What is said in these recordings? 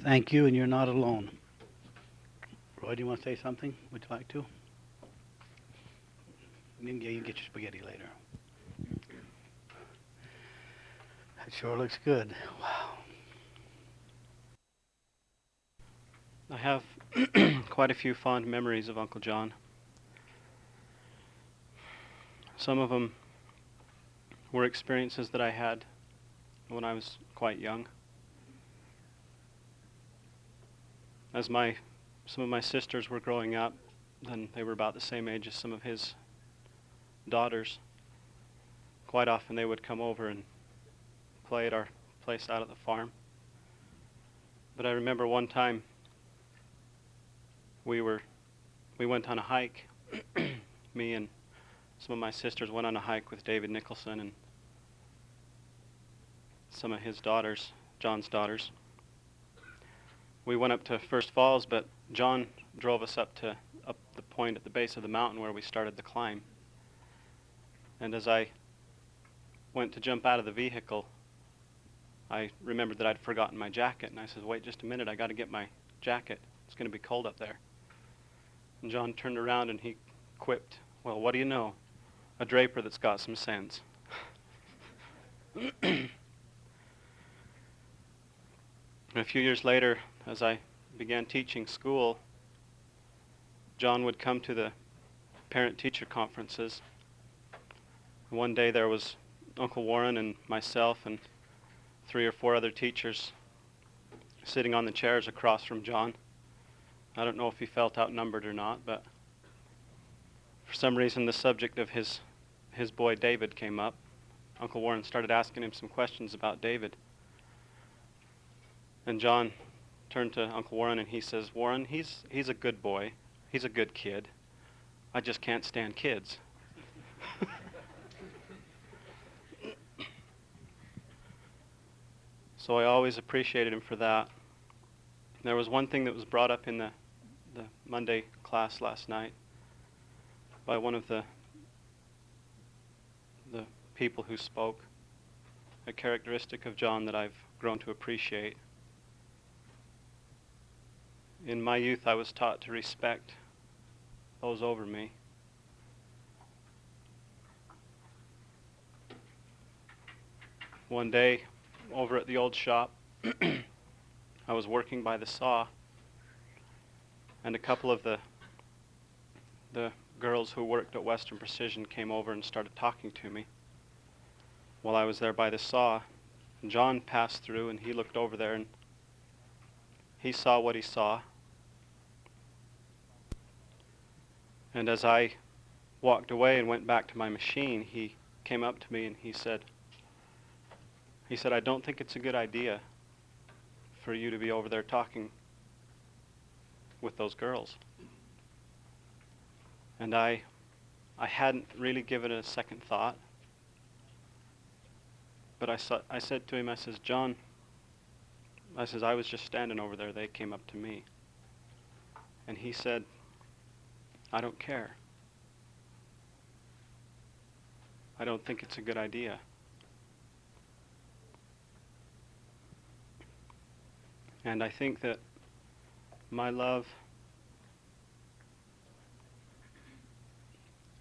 Thank you, and you're not alone. Roy, do you want to say something? Would you like to? You can get your spaghetti later. That sure looks good. Wow. I have quite a few fond memories of Uncle John. Some of them were experiences that I had when I was quite young. As some of my sisters were growing up, then they were about the same age as some of his daughters. Quite often they would come over and play at our place out at the farm. But I remember one time we went on a hike. Me and some of my sisters went on a hike with David Nicholson and some of his daughters, John's daughters. We went up to First Falls, but John drove us up the point at the base of the mountain where we started the climb. And as I went to jump out of the vehicle, I remembered that I'd forgotten my jacket, and I said, "Wait just a minute, I got to get my jacket. It's going to be cold up there." And John turned around and he quipped, "Well, what do you know? A Draper that's got some sense." A few years later, as I began teaching school, John would come to the parent-teacher conferences. One day there was Uncle Warren and myself and 3 or 4 other teachers sitting on the chairs across from John. I don't know if he felt outnumbered or not, but for some reason the subject of his boy David came up. Uncle Warren started asking him some questions about David. And John turned to Uncle Warren and he says, "Warren, he's a good boy. He's a good kid. I just can't stand kids." So I always appreciated him for that. There was one thing that was brought up in the Monday class last night by one of the people who spoke, a characteristic of John that I've grown to appreciate. In my youth, I was taught to respect those over me. One day, over at the old shop, I was working by the saw, and a couple of the girls who worked at Western Precision came over and started talking to me while I was there by the saw. John passed through and he looked over there and he saw what he saw. And as I walked away and went back to my machine, he came up to me and he said, "I don't think it's a good idea for you to be over there talking with those girls." And I hadn't really given it a second thought. But I said to him, I says, "John," I says, "I was just standing over there. They came up to me." And he said, "I don't care. I don't think it's a good idea." And I think that my love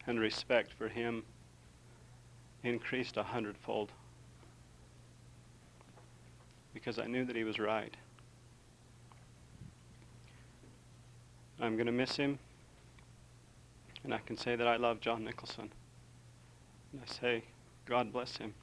and respect for him increased 100-fold because I knew that he was right. I'm going to miss him, and I can say that I love John Nicholson. And I say, God bless him.